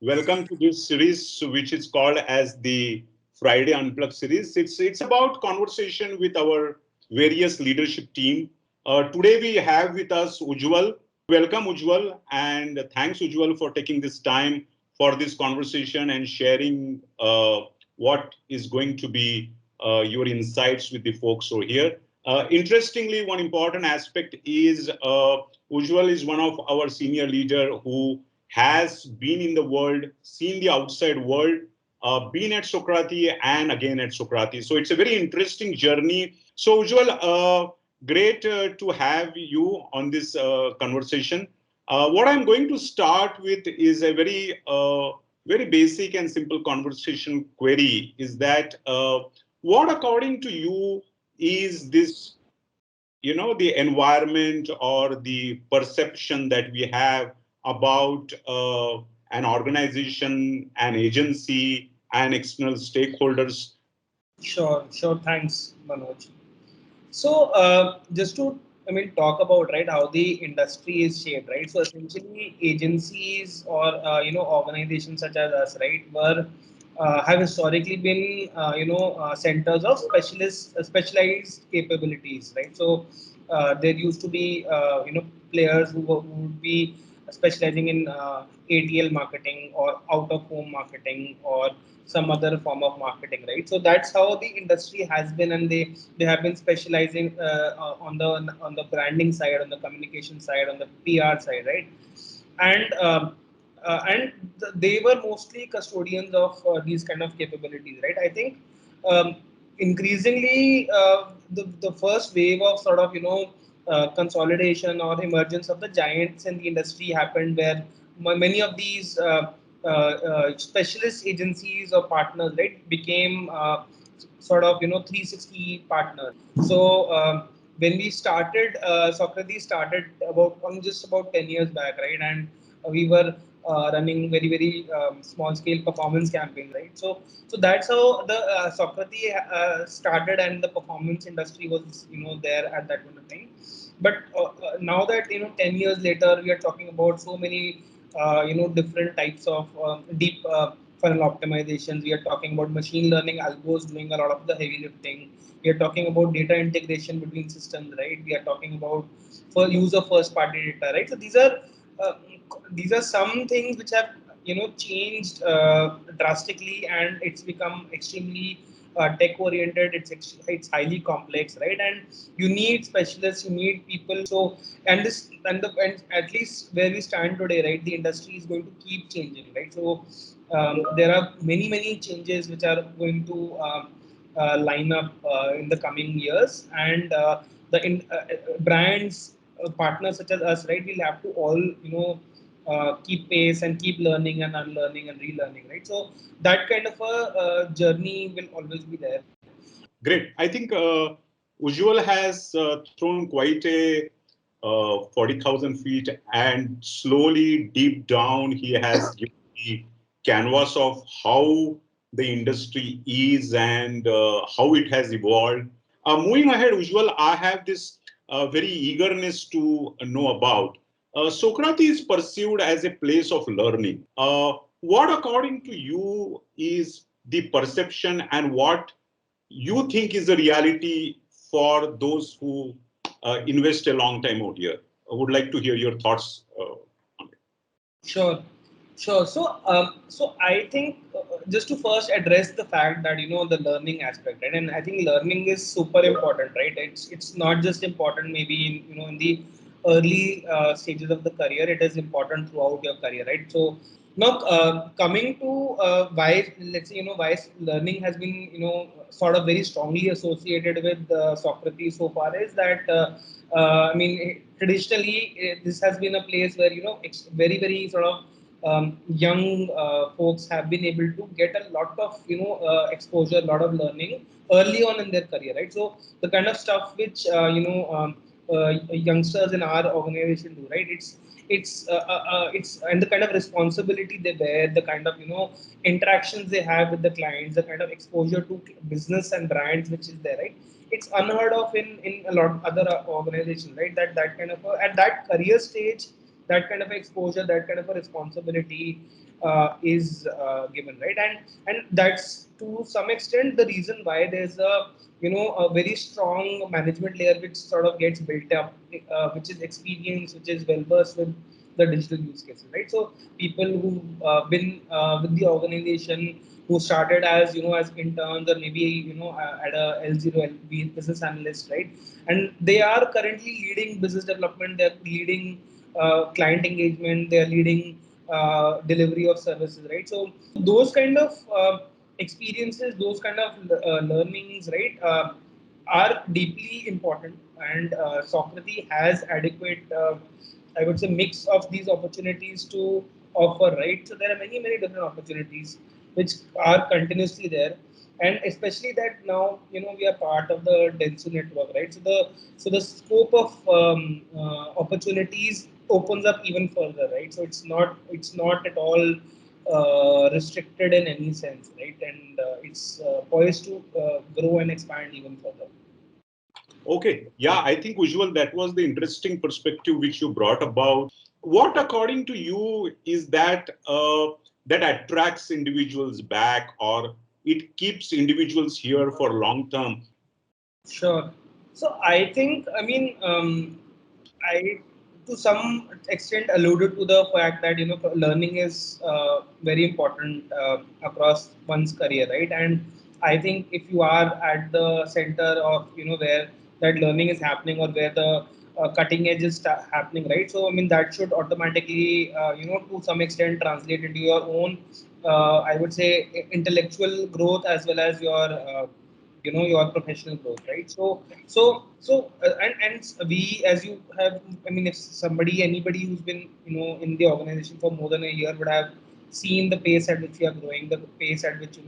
Welcome to this series, which is called as the Friday Unplugged series. It's about conversation with our various leadership team. Today we have with us Oojwal. Welcome Oojwal, and thanks Oojwal for taking this time for this conversation and sharing what is going to be your insights with the folks over here. Interestingly, one important aspect is Ujjwal is one of our senior leader who has been in the world, seen the outside world, been at Sokrati and again at Sokrati. So it's a very interesting journey. So Ujjwal, great to have you on this conversation. What I'm going to start with is a very basic and simple conversation query. Is that what, according to you, is this the environment or the perception that we have about an organization, an agency, and external stakeholders? Sure. Thanks, Manoj. So, just to, talk about right how the industry is shaped, right? So, essentially, agencies or organizations such as us, right, were have historically been centers of specialized capabilities, right? So, there used to be players who would be specializing in ATL marketing or out of home marketing or some other form of marketing, right? So that's how the industry has been, and they have been specializing on the branding side, on the communication side, on the PR side, right? And they were mostly custodians of these kind of capabilities, right? I think um, increasingly the first wave of sort of consolidation or emergence of the giants in the industry happened, where many of these specialist agencies or partners, right, became sort of 360 partners. So when we started, Socrates started just about 10 years back, right? And we were running very small scale performance campaigns, right? So that's how the Socrates started, and the performance industry was there at that point of time. But now that 10 years later, we are talking about so many different types of deep funnel optimizations. We are talking about machine learning algos doing a lot of the heavy lifting. We are talking about data integration between systems, right? We are talking about for use of first party data, right? So uh, these are some things which have changed drastically, and it's become extremely tech oriented. It's highly complex, right? And you need specialists, you need people. So and at least where we stand today, right, the industry is going to keep changing, right? So there are many changes which are going to line up in the coming years, and brands, partners such as us, right, will have to all keep pace and keep learning and unlearning and relearning, right? So that kind of a journey will always be there. Great. I think Ujjwal has thrown quite a 40,000 feet, and slowly deep down he has given the canvas of how the industry is and how it has evolved. Moving ahead, Ujjwal, I have this very eagerness to know about. Sokrati is perceived as a place of learning. What, according to you, is the perception, and what you think is the reality for those who invest a long time out here? I would like to hear your thoughts on it. Sure, sure. So I think just to first address the fact that the learning aspect, right? And I think learning is super important, right? It's not just important maybe in in the early stages of the career. It is important throughout your career, right? So now coming to why, let's say why learning has been sort of very strongly associated with Socrates so far, is that traditionally this has been a place where very sort of young folks have been able to get a lot of exposure, a lot of learning early on in their career, right? So the kind of stuff which youngsters in our organization do, right? It's and the kind of responsibility they bear, the kind of interactions they have with the clients, the kind of exposure to business and brands which is there, right? It's unheard of in a lot of other organizations, right? That kind of at that career stage, that kind of exposure, that kind of a responsibility, is given, right? And that's to some extent the reason why there's a a very strong management layer which sort of gets built up, which is experienced, which is well versed with the digital use cases, right? So people who've been with the organization, who started as as interns, or maybe at a L0 business analyst, right? And they are currently leading business development, they're leading client engagement, they're leading delivery of services, right? So those kind of experiences, those kind of learnings, right, are deeply important. And Socrates has adequate, I would say, mix of these opportunities to offer, right? So there are many different opportunities which are continuously there, and especially that now we are part of the Dentsu network, right? So the scope of opportunities opens up even further, right? So it's not at all restricted in any sense, right? And it's poised to grow and expand even further. Okay, yeah, I think Ujjwal, that was the interesting perspective which you brought about. What, according to you, is that attracts individuals back, or it keeps individuals here for long term? Sure. So I think, I mean, I to some extent alluded to the fact that learning is very important across one's career, right? And I think if you are at the center of where that learning is happening, or where the cutting edge is happening, right? So I mean that should automatically to some extent translate into your own I would say intellectual growth, as well as your your professional growth, right? And we, as you have, I mean, if anybody who's been in the organization for more than a year would have seen the pace at which we are growing, the pace at which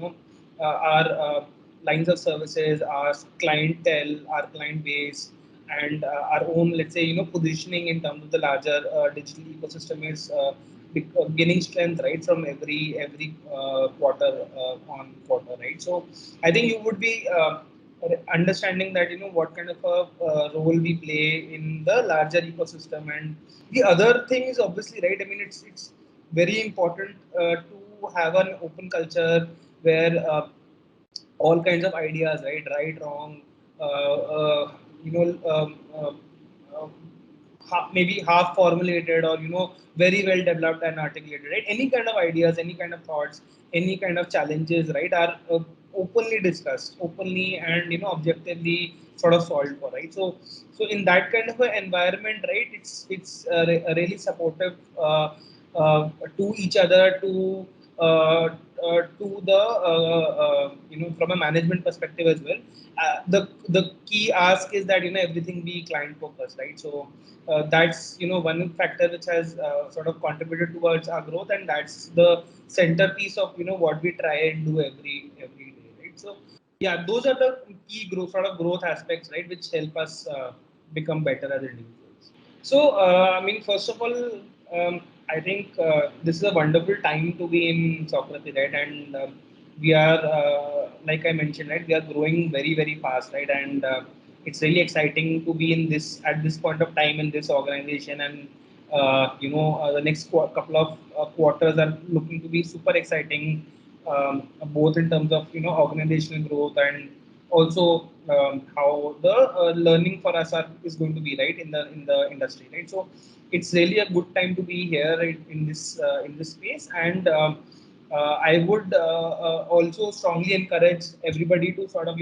our lines of services, our clientele, our client base, and our own, let's say, positioning in terms of the larger digital ecosystem is gaining strength, right, from every quarter on quarter, right? So I think you would be understanding that what kind of a role we play in the larger ecosystem. And the other thing is obviously, right, I mean, it's very important to have an open culture where all kinds of ideas, right, wrong, you know, maybe half formulated, or very well developed and articulated, right? Any kind of ideas, any kind of thoughts, any kind of challenges, right, are openly discussed, openly, and objectively sort of solved for, right? So in that kind of an environment, right, it's really supportive to each other, to the from a management perspective as well. The key ask is that everything be client focused, right? So that's one factor which has sort of contributed towards our growth, and that's the centerpiece of what we try and do every day, right? So yeah, those are the key growth aspects, right, which help us become better as individuals. So I mean, first of all, I think this is a wonderful time to be in Sokrati, right? And we are, like I mentioned, right, we are growing very fast, right? And it's really exciting to be in this at this point of time in this organization. And the next couple of quarters are looking to be super exciting, both in terms of organizational growth, and also how the learning for us is going to be, right, in the industry, right? So it's really a good time to be here in this space. And I would also strongly encourage everybody to sort of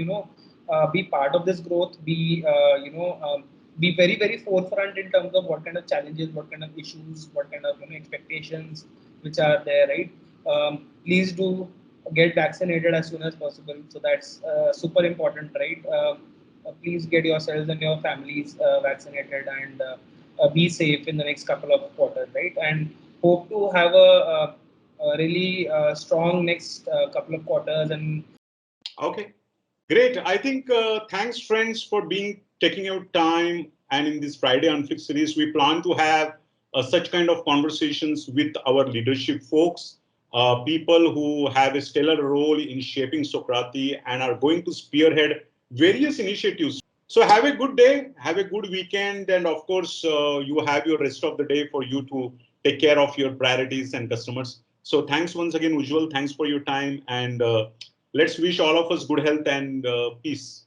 be part of this growth, be very forefront in terms of what kind of challenges, what kind of issues, what kind of expectations which are there, right? Please do get vaccinated as soon as possible. So that's super important, right? Please get yourselves and your families vaccinated, and be safe in the next couple of quarters, right? And hope to have a really strong next couple of quarters. And Okay, great. I think thanks, friends, for taking your time. And in this Friday Unfixed series, we plan to have such kind of conversations with our leadership folks, people who have a stellar role in shaping Sokrati and are going to spearhead various initiatives. So have a good day, have a good weekend, and of course, you have your rest of the day for you to take care of your priorities and customers. So thanks once again, Ujjwal. Thanks for your time, and let's wish all of us good health and peace.